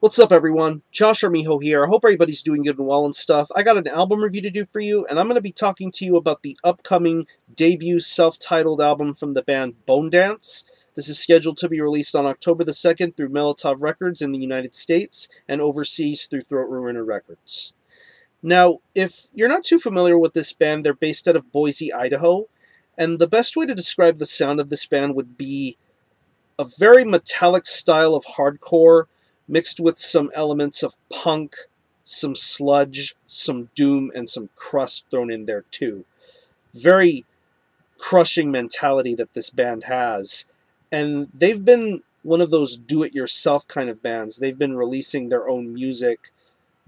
What's up, everyone? Josh Armijo here. I hope everybody's doing good and well and stuff. I got an album review to do for you, and I'm going to be talking to you about the upcoming debut self-titled album from the band Bone Dance. This is scheduled to be released on October the 2nd through Melotov Records in the United States and overseas through Throatruiner Records. Now, if you're not too familiar with this band, they're based out of Boise, Idaho, and the best way to describe the sound of this band would be a very metallic style of hardcore mixed with some elements of punk, some sludge, some doom, and some crust thrown in there too. Very crushing mentality that this band has. And they've been one of those do-it-yourself kind of bands. They've been releasing their own music,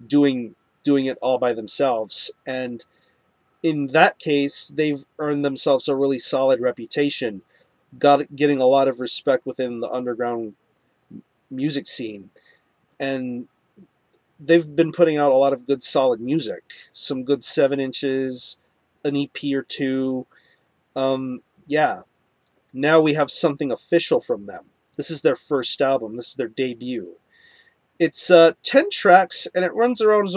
doing it all by themselves. And in that case, they've earned themselves a really solid reputation, getting a lot of respect within the underground music scene. And they've been putting out a lot of good solid music, some good 7 inches, an EP or two. Yeah, now we have something official from them. This is their first album. This is their debut. It's 10 tracks, and it runs around,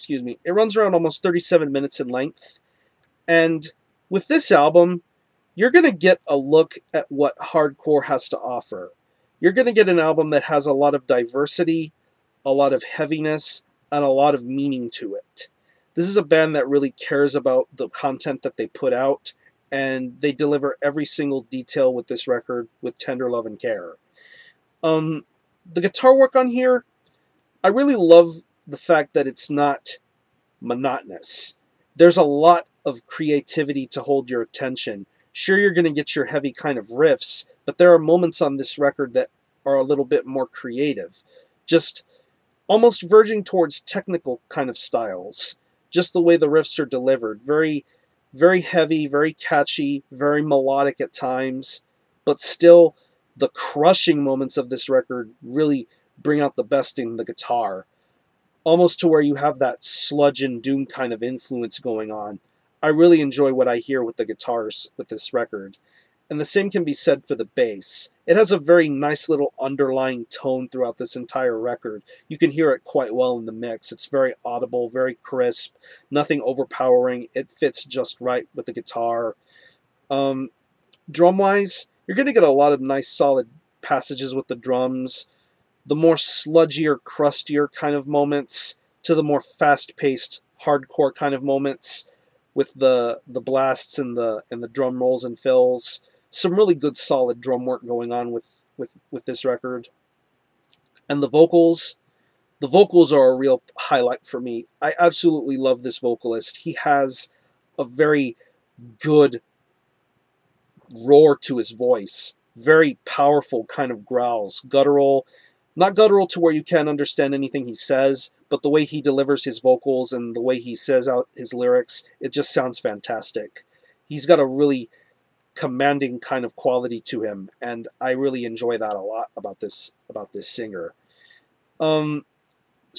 it runs around almost 37 minutes in length. And with this album, you're going to get a look at what hardcore has to offer. You're going to get an album that has a lot of diversity, a lot of heaviness, and a lot of meaning to it. This is a band that really cares about the content that they put out, and they deliver every single detail with this record with tender love and care. The guitar work on here, I really love the fact that it's not monotonous. There's a lot of creativity to hold your attention. Sure, you're going to get your heavy kind of riffs, but there are moments on this record that are a little bit more creative. Just almost verging towards technical kind of styles. Just the way the riffs are delivered. Very, very heavy, very catchy, very melodic at times, but still the crushing moments of this record really bring out the best in the guitar. Almost to where you have that sludge and doom kind of influence going on. I really enjoy what I hear with the guitars with this record. And the same can be said for the bass. It has a very nice little underlying tone throughout this entire record. You can hear it quite well in the mix. It's very audible, very crisp, nothing overpowering. It fits just right with the guitar. Drum-wise, you're going to get a lot of nice solid passages with the drums. The more sludgier, crustier kind of moments to the more fast-paced, hardcore kind of moments with the blasts and the drum rolls and fills. Some really good solid drum work going on with this record. And the vocals are a real highlight for me. I absolutely love this vocalist. He has a very good roar to his voice. Very powerful kind of growls. Guttural. Not guttural to where you can't understand anything he says, but the way he delivers his vocals and the way he says out his lyrics, it just sounds fantastic. He's got a really commanding kind of quality to him, and I really enjoy that a lot about this singer. So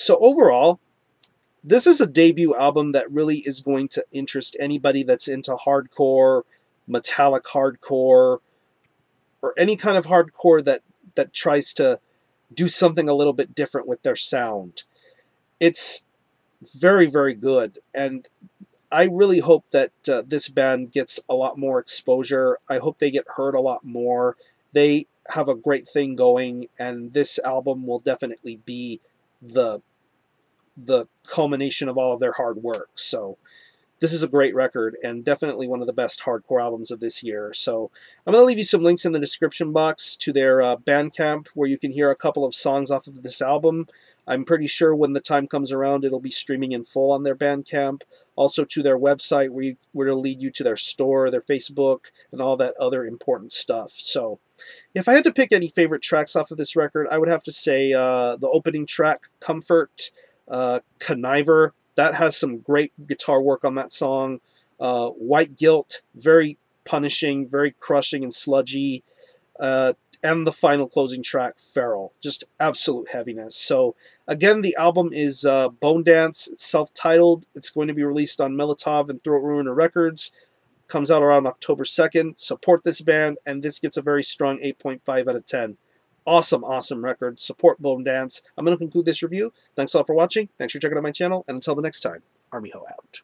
overall, this is a debut album that really is going to interest anybody that's into hardcore, metallic hardcore, or any kind of hardcore that tries to do something a little bit different with their sound. It's very, very good, and I really hope that this band gets a lot more exposure. I hope they get heard a lot more. They have a great thing going, and this album will definitely be the culmination of all of their hard work. So this is a great record, and definitely one of the best hardcore albums of this year. So I'm going to leave you some links in the description box to their Bandcamp, where you can hear a couple of songs off of this album. I'm pretty sure when the time comes around, it'll be streaming in full on their Bandcamp. Also to their website, where it'll lead you to their store, their Facebook, and all that other important stuff. So if I had to pick any favorite tracks off of this record, I would have to say the opening track, Comfort, Conniver. That has some great guitar work on that song. White Guilt, very punishing, very crushing and sludgy. And the final closing track, Feral. Just absolute heaviness. So, again, the album is Bone Dance. It's self-titled. It's going to be released on Melotov and Throatruiner Records. Comes out around October 2nd. Support this band, and this gets a very strong 8.5 out of 10. Awesome, awesome record. Support Bone Dance. I'm going to conclude this review. Thanks all for watching. Thanks for checking out my channel. And until the next time, Army Ho out.